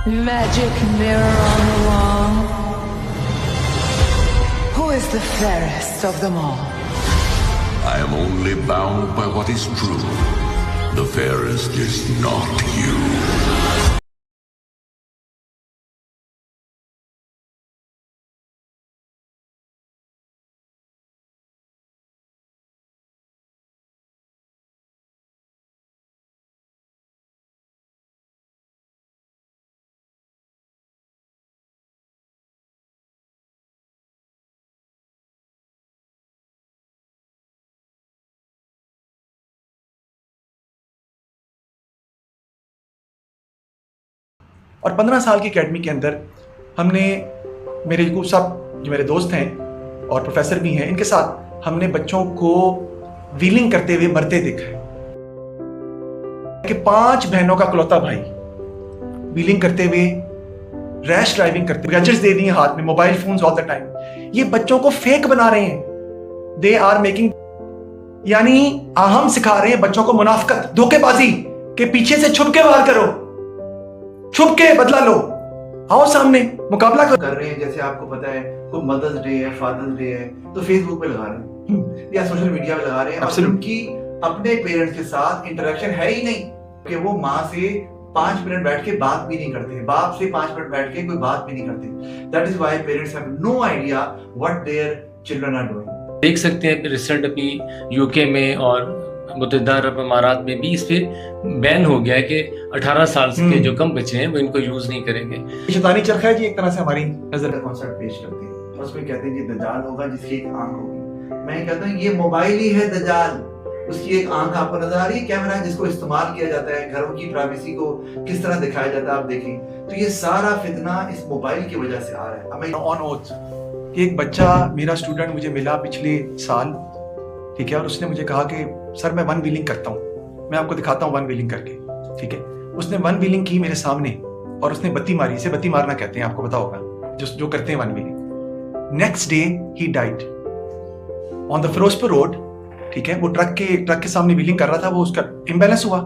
Magic mirror on the wall. Who is the fairest of them all? I am only bound by what is true. The fairest is not you. और 15 साल की academy के अंदर हमने मेरे यकूब साहब जो मेरे दोस्त हैं और प्रोफेसर भी हैं, इनके साथ हमने बच्चों को व्हीलिंग करते हुए मरते देखा है कि 5 बहनों का इकलौता भाई व्हीलिंग करते हुए, रैश ड्राइविंग करते हुए, गैजेट्स दे दिए हाथ में, mobile phones all the time. ये बच्चों को फेक बना रहे हैं। दे आर मेकिंग, यानी हम सिखा रहे हैं बच्चों को मुनाफिकत, धोखेबाजी के पीछे से छुप के वार करो, छुप के बदला लो, आओ सामने मुकाबला कर रहे हैं। जैसे आपको पता है कोई मदर्स डे है, फादर्स डे है, तो फेसबुक पे लगा रहे हैं या सोशल मीडिया पे लगा रहे हैं। अब उनकी अपने पेरेंट्स के साथ इंटरेक्शन है ही नहीं कि वो माँ से 5 मिनट बैठ के बात भी नहीं करते, बाप से 5 मिनट बैठ के कोई बात भी नहीं करते। That is why parents have no idea what their children are doing. देख सकते हैं रिसेंट अभी यूके में और मुत्तहिदा अरब अमारात में भी इस पे बैन हो गया है कि 18 साल के जो कम बच्चे हैं वो इनको यूज नहीं करेंगे। शैतानी चरखा है जी एक तरह से हमारी नजर। कॉन्सेप्ट पेश करते हैं और उसमें कहते हैं कि दज्जाल होगा जिसकी एक आंख होगी। मैं कहता हूँ ये मोबाइल ही है दज्जाल, उसकी एक आंख आपको नजर आ रही है, कैमरा है जिसको इस्तेमाल किया जाता है, घरों की प्राइवेसी को किस तरह दिखाया जाता है आप देखें। तो ये सारा फितना इस मोबाइल की वजह से आ रहा है। हमें ऑन ओथ कि एक बच्चा, मेरा स्टूडेंट मुझे मिला पिछले साल, ठीक है, और उसने मुझे कहा कि सर मैं 1 व्हीलिंग करता हूँ, मैं आपको दिखाता हूँ 1 व्हीलिंग करके, ठीक है। उसने 1 व्हीलिंग की मेरे सामने और उसने बत्ती मारी, इसे बत्ती मारना कहते हैं, आपको पता होगा जो करते हैं 1 व्हीलिंग। नेक्स्ट डे ही died on the Ferozepur road, ठीक है। वो ट्रक के सामने व्हीलिंग कर रहा था, वो उसका इम्बैलेंस हुआ,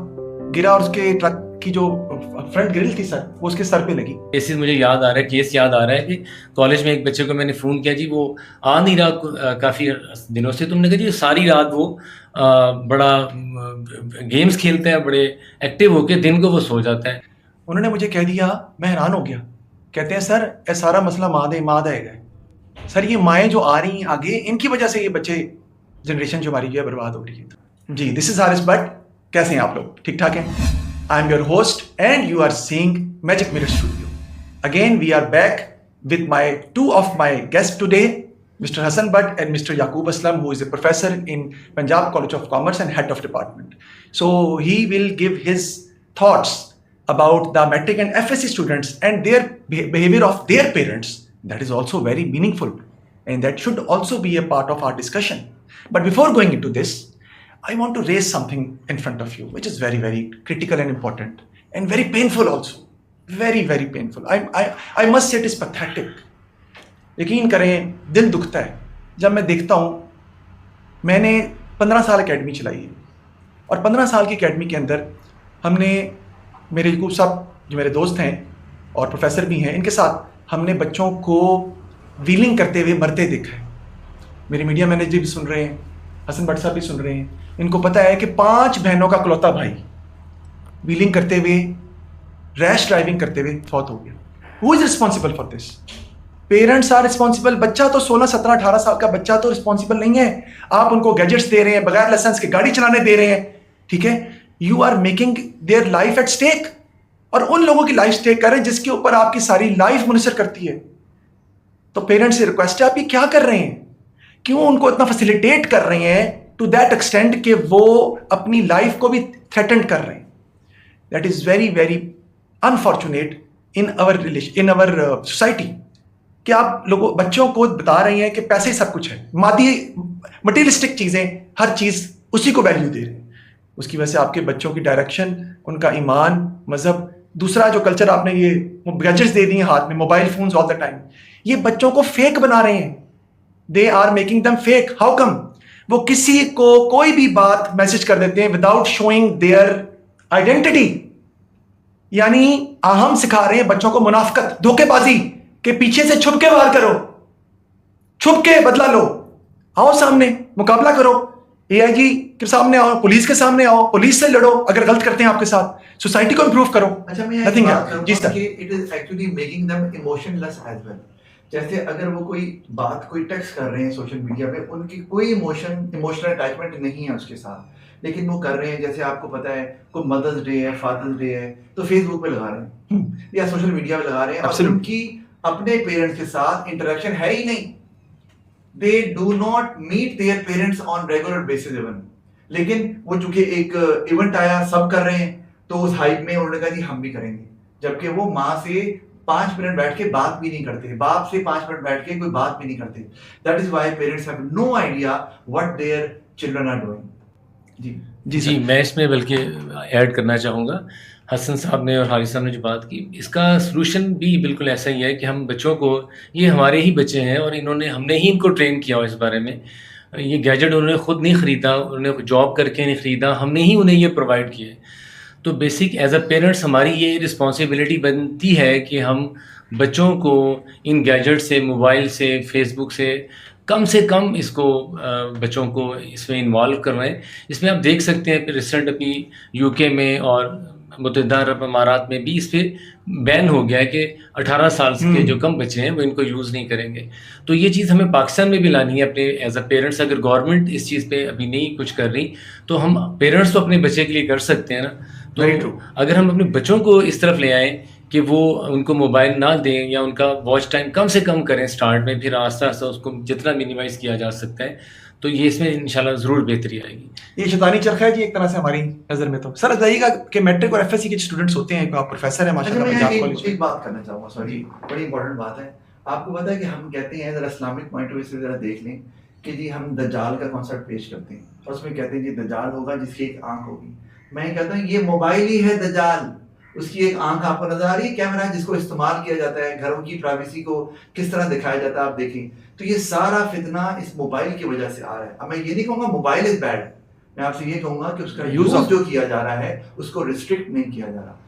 गिरा और उसके ट्रक की जो फ्रंट ग्रिल थी सर, वो उसके सर पे लगी। केस मुझे याद आ रहा है, केस याद आ रहा है कि कॉलेज में एक बच्चे को मैंने फ़ोन किया जी, वो आ नहीं रहा काफ़ी दिनों से। तुमने कहा जी सारी रात वो बड़ा गेम्स खेलते हैं, बड़े एक्टिव होके, दिन को वो सो जाता है। उन्होंने मुझे कह दिया, मैं हैरान हो गया। कहते हैं सर ये सारा मसला माद है सर, ये माएँ जो आ रही हैं आगे, इनकी वजह से ये बच्चे, जनरेशन जो हमारी जो है बर्बाद हो रही है। जी, दिस इज हारिस भट्ट। कैसे हैं आप लोग? ठीक ठाक हैं? I am your host and you are seeing Magic Mirror Studio. Again we are back with two of my guests today, Mr. Hassan Bhatt and Mr. Yaqub Aslam, who is a professor in Punjab College of Commerce and head of department. So he will give his thoughts about the matric and FSC students and their behavior of their parents. That is also very meaningful and that should also be a part of our discussion. But before going into this, I want to raise something in front of you, which is very, very critical and important, and very painful also. Very, very painful. I must say it is pathetic. यकीन करें, दिल दुखता है जब मैं देखता हूँ। मैंने 15 साल अकेडमी चलाई है और 15 साल की अकेडमी के अंदर हमने, मेरे यकूब साहब जो मेरे दोस्त हैं और प्रोफेसर भी हैं, इनके साथ हमने बच्चों को व्हीलिंग करते हुए मरते देखा है। मेरे मीडिया मैनेजर भी सुन रहे हैं, हसन भट्ट साहब भी सुन रहे हैं। इनको पता है कि 5 बहनों का इकलौता भाई व्हीलिंग करते हुए, रैश ड्राइविंग करते हुए फौत हो गया। Who is responsible for this? Parents are responsible. बच्चा तो 16, 17, 18 साल का बच्चा तो रिस्पॉन्सिबल नहीं है। आप उनको गैजेट्स दे रहे हैं, बगैर लाइसेंस के गाड़ी चलाने दे रहे हैं, ठीक है। You are making their life at stake, और उन लोगों की लाइफ स्टेक कर रहे हैं जिसके ऊपर आपकी सारी लाइफ मुनसर करती है। तो पेरेंट्स से रिक्वेस्ट है, आप ये क्या कर रहे हैं? क्यों उनको इतना फैसिलिटेट कर रहे हैं टू दैट एक्सटेंट कि वो अपनी लाइफ को भी थ्रेटन कर रहे हैं? That is very, very unfortunate in our society कि आप लोगों, बच्चों को बता रहे हैं कि पैसे ही सब कुछ है, मादी मटीरियलिस्टिक चीज़ें, हर चीज़ उसी को वैल्यू दे रहे हैं। उसकी वजह से आपके बच्चों की डायरेक्शन, उनका ईमान, मजहब, दूसरा जो कल्चर, आपने ये गैजेट्स दे दिए हाथ में, mobile phones all the time, ये बच्चों को फेक बना रहे हैं। They are making them fake. How come? वो किसी को कोई भी बात मैसेज कर देते हैं विदाउट शोइंग देयर आइडेंटिटी। यानी हम सिखा रहे हैं बच्चों को मुनाफकत, धोखेबाजी के पीछे से छुप के वार करो, छुप के बदला लो, आओ सामने मुकाबला करो, एआईजी के सामने आओ, पुलिस के सामने आओ, पुलिस से लड़ो अगर गलत करते हैं आपके साथ, सोसाइटी को इंप्रूव करो। अच्छा, मैं Nothing बात else. करूंगा जी सर। कि it is actually making them emotionless as well. जैसे अगर वो कोई बात, कोई टेक्स्ट कर रहे हैं सोशल मीडिया पे, उनकी कोई इमोशनल अटैचमेंट नहीं है उसके साथ, लेकिन वो कर रहे हैं, जैसे आपको पता है कोई मदर्स डे है, फादर्स डे है, तो फेसबुक पे लगा रहे हैं या सोशल मीडिया पे लगा रहे हैं, और Absolutely. उनकी अपने पेरेंट्स के साथ इंटरेक्शन है ही नहीं। They do not meet their parents on regular basis even. लेकिन वो चूंकि एक इवेंट आया, सब कर रहे हैं, तो उस हाइप में उन्होंने कहा जी हम भी करेंगे, जबकि वो माँ से 5 मिनट बैठ के बात भी नहीं करते, बाप से 5 मिनट बैठ के कोई बात भी नहीं करते। That is why parents have no idea what their children are doing. जी जी, मैं इसमें बल्कि ऐड करना चाहूँगा, हसन साहब ने और हारिस साहब ने जो बात की, इसका सलूशन भी बिल्कुल ऐसा ही है कि हम बच्चों को, ये हमारे ही बच्चे हैं और हमने ही इनको ट्रेन किया हो इस बारे में। ये गैजेट उन्होंने खुद नहीं ख़रीदा, उन्होंने जॉब करके नहीं ख़रीदा, हमने ही उन्हें ये प्रोवाइड किए। तो बेसिक एज अ पेरेंट्स हमारी ये रिस्पॉन्सिबिलिटी बनती है कि हम बच्चों को इन गैजेट से, मोबाइल से कम इसको बच्चों को इसमें इन्वॉल्व करवाएं। इसमें आप देख सकते हैं रिसेंट अभी यूके में और मुत्तहिदा अरब अमारात में भी इस पर बैन हो गया है कि 18 साल के जो कम बच्चे हैं वो इनको यूज़ नहीं करेंगे। तो ये चीज़ हमें पाकिस्तान में भी लानी है अपने एज अ पेरेंट्स। अगर गवर्नमेंट इस चीज़ पे अभी नहीं कुछ कर रही तो हम पेरेंट्स तो अपने बच्चे के लिए कर सकते हैं ना। तो अगर हम अपने बच्चों को इस तरफ ले आएँ कि वो उनको मोबाइल ना दें या उनका वॉच टाइम कम से कम करें स्टार्ट में, फिर आस्ता आस्ता उसको जितना मिनिमाइज़ किया जा सकता है, तो ये इसमें इंशाल्लाह ज़रूर बेहतरी आएगी। ये शैतानी चरखा है जी एक तरह से हमारी नज़र में। तो सर बताइएगा कि मैट्रिक और एफएससी के स्टूडेंट्स होते हैं, आप प्रोफेसर हैं माशाल्लाह पंजाब कॉलेज में। एक बात करना चाहूँगा, सॉरी, बड़ी इंपॉर्टेंट बात है। आपको पता है कि हम कहते हैं, जरा इस्लामिक पॉइंट ऑफ व्यू से जरा देख लें कि जी हम दज्जाल का कॉन्सेप्ट पेश करते हैं और उसमें कहते हैं जी दज्जाल होगा जिसकी एक आंख होगी। मैं कहता हूँ ये मोबाइल ही है दज्जाल, उसकी एक आंख आपको नजर आ रही है, कैमरा है जिसको इस्तेमाल किया जाता है, घरों की प्राइवेसी को किस तरह दिखाया जाता है आप देखें। तो ये सारा फितना इस मोबाइल की वजह से आ रहा है। अब मैं ये नहीं कहूँगा मोबाइल इज बैड, मैं आपसे ये कहूँगा कि उसका यूज जो किया जा रहा है उसको रिस्ट्रिक्ट नहीं किया जा रहा।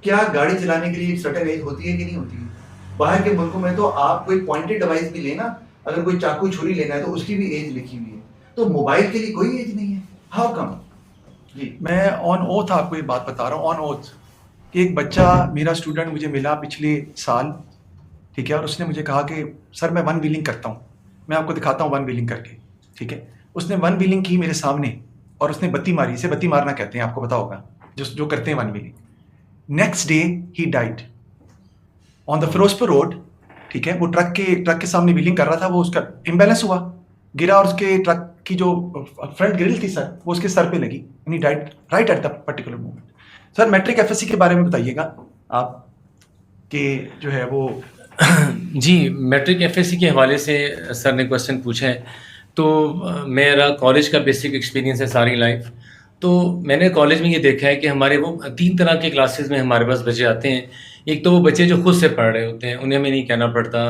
क्या गाड़ी चलाने के लिए एक सर्टेन एज होती है कि नहीं होती है? बाहर के मुल्कों में तो आप कोई पॉइंटेड डिवाइस भी लेना, अगर कोई चाकू छुरी लेना है तो उसकी भी एज लिखी हुई है, तो मोबाइल के लिए कोई एज नहीं है। How come? जी मैं ऑन ओथ आपको ये बात बता रहा हूँ, ऑन ओथ, कि एक बच्चा मेरा स्टूडेंट मुझे मिला पिछले साल, ठीक है, और उसने मुझे कहा कि सर मैं वन व्हीलिंग करता हूँ, मैं आपको दिखाता हूँ वन व्हीलिंग करके, ठीक है। उसने वन व्हीलिंग की मेरे सामने और उसने बत्ती मारी, इसे बत्ती मारना कहते हैं, आपको पता होगा जो करते हैं वन व्हीलिंग। नेक्स्ट डे ही died on the Ferozepur road, ठीक है। वो ट्रक के सामने व्हीलिंग कर रहा था, वो उसका इम्बैलेंस हुआ, गिरा और उसके ट्रक की जो फ्रंट ग्रिल थी सर वो उसके सर पे लगी, यानी died right at the particular moment. Sir matric FSC के बारे में बताइएगा आप, कि जो है वो जी मैट्रिक एफएससी के हवाले से सर ने क्वेश्चन पूछा है। तो मेरा कॉलेज का बेसिक एक्सपीरियंस है सारी लाइफ। तो मैंने कॉलेज में ये देखा है कि हमारे वो 3 तरह के क्लासेस में हमारे पास बच्चे आते हैं। एक तो वो बच्चे जो खुद से पढ़ रहे होते हैं, उन्हें हमें नहीं कहना पड़ता,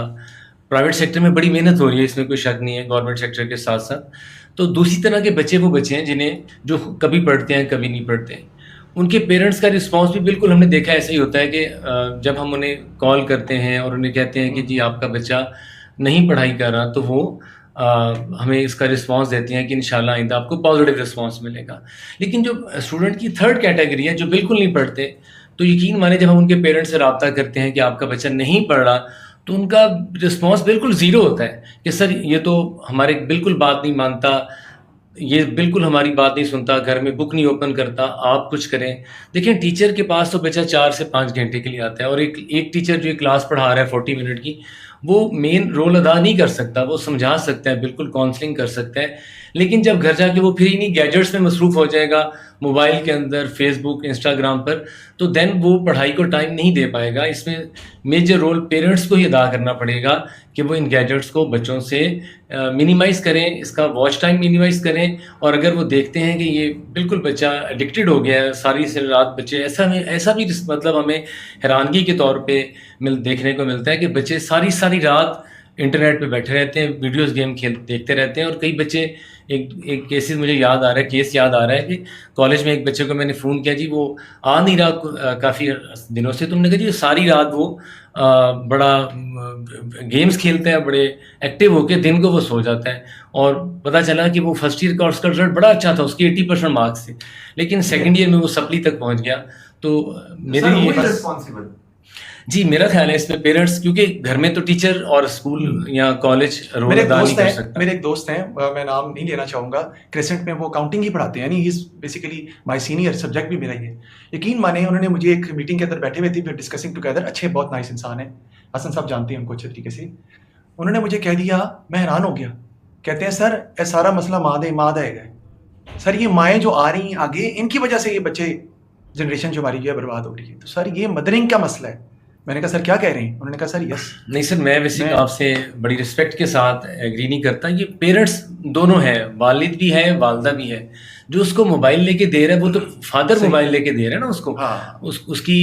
प्राइवेट सेक्टर में बड़ी मेहनत हो रही है, इसमें कोई शक नहीं है, गवर्नमेंट सेक्टर के साथ साथ। तो दूसरी तरह के बच्चे वो बच्चे हैं जिन्हें जो कभी पढ़ते हैं कभी नहीं पढ़ते। उनके पेरेंट्स का रिस्पांस भी बिल्कुल हमने देखा ऐसा ही होता है कि जब हम उन्हें कॉल करते हैं और उन्हें कहते हैं कि जी आपका बच्चा नहीं पढ़ाई कर रहा, तो वो हमें इसका रिस्पांस देते हैं कि इंशाल्लाह आइंदा आपको पॉजिटिव रिस्पांस मिलेगा। लेकिन जो स्टूडेंट की थर्ड कैटेगरी है जो बिल्कुल नहीं पढ़ते, तो यकीन माने जब हम उनके पेरेंट्स से रब्ता करते हैं कि आपका बच्चा नहीं पढ़ रहा, तो उनका रिस्पांस बिल्कुल ज़ीरो होता है कि सर ये तो हमारे बिल्कुल बात नहीं मानता, ये बिल्कुल हमारी बात नहीं सुनता, घर में बुक नहीं ओपन करता, आप कुछ करें। देखिए टीचर के पास तो बच्चा 4 से 5 घंटे के लिए आता है और एक टीचर जो एक क्लास पढ़ा रहा है 40 मिनट की, वो मेन रोल अदा नहीं कर सकता। वो समझा सकता है, बिल्कुल काउंसलिंग कर सकता है, लेकिन जब घर जाके वो फिर इन्हीं गैजेट्स में मसरूफ़ हो जाएगा, मोबाइल के अंदर, फेसबुक, इंस्टाग्राम पर, तो देन वो पढ़ाई को टाइम नहीं दे पाएगा। इसमें मेजर रोल पेरेंट्स को ही अदा करना पड़ेगा कि वो इन गैजेट्स को बच्चों से मिनिमाइज़ करें, इसका वॉच टाइम मिनिमाइज़ करें। और अगर वो देखते हैं कि ये बिल्कुल बच्चा एडिक्टेड हो गया है, सारी से रात बच्चे, ऐसा भी मतलब हमें हैरानगी के तौर पे देखने को मिलता है कि बच्चे सारी रात इंटरनेट पे बैठे रहते हैं, वीडियोस गेम देखते रहते हैं। और कई बच्चे एक केसेस मुझे याद आ रहा है, केस याद आ रहा है कि कॉलेज में एक बच्चे को मैंने फ़ोन किया जी, वो आ नहीं रहा काफ़ी दिनों से। तो उन्होंने कहा जी सारी रात वो बड़ा गेम्स खेलते हैं, बड़े एक्टिव होके दिन को वो सो जाता है। और पता चला कि वो फर्स्ट ईयर का उसका रिजल्ट बड़ा अच्छा था, उसके 80% मार्क्स थे, लेकिन सेकंड ईयर में वो सप्ली तक पहुंच गया। तो मेरे सर, लिए who is responsible? जी, मेरा ख्याल है इसमें पेरेंट्स, क्योंकि घर में तो टीचर और स्कूल या कॉलेज रोल मेरे अदा नहीं कर सकता। मेरे एक दोस्त हैं, मैं नाम नहीं लेना चाहूँगा, क्रेसेंट में वो अकाउंटिंग ही पढ़ाते हैं, यानी he is basically my senior, subject भी मेरा ही है। यकीन माने उन्होंने मुझे एक मीटिंग के अंदर बैठे हुए थे, फिर डिस्कसिंग टुगेदर, अच्छे बहुत नाइस इंसान हैं, हसन साहब जानते हैं उनको अच्छे तरीके से। उन्होंने मुझे कह दिया, मैं हैरान हो गया, कहते हैं सर ये सारा मसला माँ का है सर, ये माएँ जो आ रही हैं आगे, इनकी वजह से ये बच्चे जनरेशन जो हमारी जो है बर्बाद हो रही है। तो सर ये मदरिंग का मसला है। मैंने कहा सर क्या कह रहे हैं? उन्होंने कहा सर यस। नहीं सर, मैं वैसे आपसे बड़ी रिस्पेक्ट के साथ एग्री नहीं करता। ये पेरेंट्स दोनों हैं, वालिद भी है, वालदा भी है। जो उसको मोबाइल लेके दे रहा है वो तो फादर मोबाइल लेके दे रहा है ना उसको। हाँ। उसकी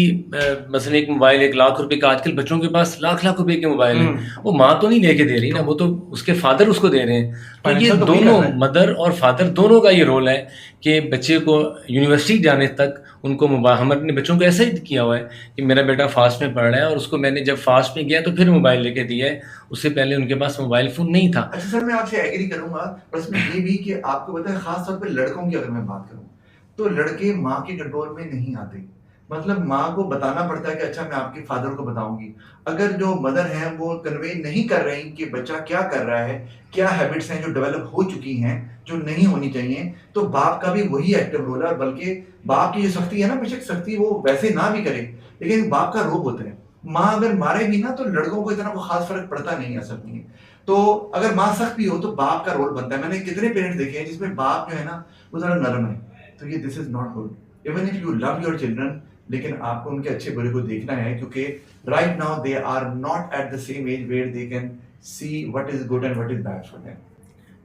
मसलन एक मोबाइल 1 लाख रुपए का, आजकल बच्चों के पास लाख लाख रुपए के मोबाइल हैं, वो माँ तो नहीं लेके दे रही ना, वो तो उसके फादर उसको दे रहे हैं। तो ये Financial तो वही दोनों कर रहा है। मदर और फादर दोनों का ये रोल है कि बच्चे को यूनिवर्सिटी जाने तक उनको मोबाइल, हम अपने बच्चों को ऐसा ही किया हुआ है कि मेरा बेटा फास्ट में पढ़ रहा है और उसको मैंने जब फास्ट में गया तो फिर मोबाइल लेके दिया है, उससे पहले उनके पास मोबाइल फ़ोन नहीं था। अच्छा सर, मैं आपसे एग्री करूंगा, पर इसमें ये भी कि आपको पता है, खास तौर पे लड़कों की अगर मैं बात करूं तो लड़के माँ के कंट्रोल में नहीं आते। मतलब माँ को बताना पड़ता है कि अच्छा मैं आपके फादर को बताऊंगी। अगर जो मदर हैं वो कन्वे नहीं कर रही कि बच्चा क्या कर रहा है, क्या हैबिट्स हैं जो डेवलप हो चुकी हैं, जो नहीं होनी चाहिए, तो बाप का भी वही एक्टिव रोल है। और बल्कि बाप की जो सख्ती है ना, बेशक सख्ती वो वैसे ना भी करे, लेकिन बाप का रोब होता है। माँ अगर मारे भी ना तो लड़कों को इतना कोई खास फर्क पड़ता नहीं है असल में। तो अगर माँ सख्त भी हो तो बाप का रोल बनता है। मैंने कितने पेरेंट्स देखे हैं जिसमें बाप जो है ना वो जरा नरम है, तो ये this is not good. Even if you love your children, लेकिन आपको उनके अच्छे बुरे को देखना है, क्योंकि right now they are not at the same age where they can see what is good and what is bad for them.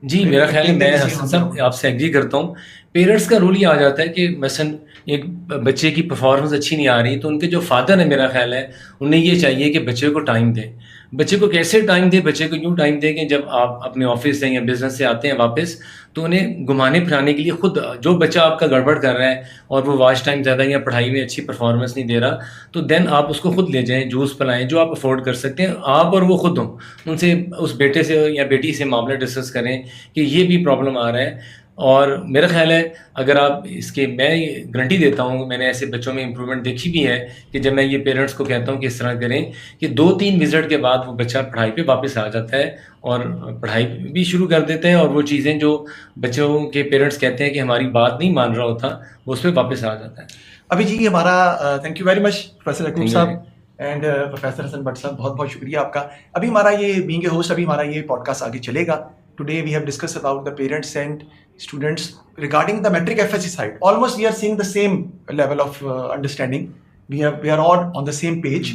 जी, मेरा ख्याल है, मैं हसन साहब आपसे एग्री करता हूँ। पेरेंट्स का रोल ये आ जाता है कि मसलन एक बच्चे की परफॉर्मेंस अच्छी नहीं आ रही तो उनके जो फादर है, मेरा ख्याल है उन्हें ये चाहिए कि बच्चे को टाइम दें। बच्चे को कैसे टाइम दें? बच्चे को यूँ टाइम दें कि जब आप अपने ऑफिस से या बिजनेस से आते हैं वापस, तो उन्हें घुमाने फिराने के लिए खुद, जो बच्चा आपका गड़बड़ कर रहा है और वो वॉच टाइम ज़्यादा या पढ़ाई में अच्छी परफॉर्मेंस नहीं दे रहा, तो देन आप उसको खुद ले जाएं, जूस पिलाएं, जो आप अफोर्ड कर सकते हैं, आप और वो खुद हों। उनसे, उस बेटे से या बेटी से मामला डिस्कस करें कि ये भी प्रॉब्लम आ रहा है। और मेरा ख्याल है अगर आप इसके, मैं गारंटी देता हूँ, मैंने ऐसे बच्चों में इंप्रूवमेंट देखी भी है कि जब मैं ये पेरेंट्स को कहता हूँ कि इस तरह करें कि 2-3 विजिट के बाद वो बच्चा पढ़ाई पे वापस आ जाता है और पढ़ाई भी शुरू कर देते हैं, और वो चीज़ें जो बच्चों के पेरेंट्स कहते हैं कि हमारी बात नहीं मान रहा होता, वो उस पर वापस आ जाता है। अभी जी हमारा thank you very much professor Yakub Thank you. साहब एंड प्रोफेसर हसन भट्ट साहब, बहुत बहुत शुक्रिया आपका। अभी हमारा ये बीइंग ए होस्ट, अभी हमारा ये पॉडकास्ट आगे चलेगा। Today we have discuss about the parents and students regarding the matric FSC side. Almost we are seeing the same level of understanding, we are all on the same page.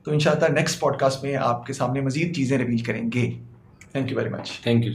तो इंशाल्लाह next podcast में आपके सामने मजीद चीज़ें reveal करेंगे। Thank you very much. Thank you.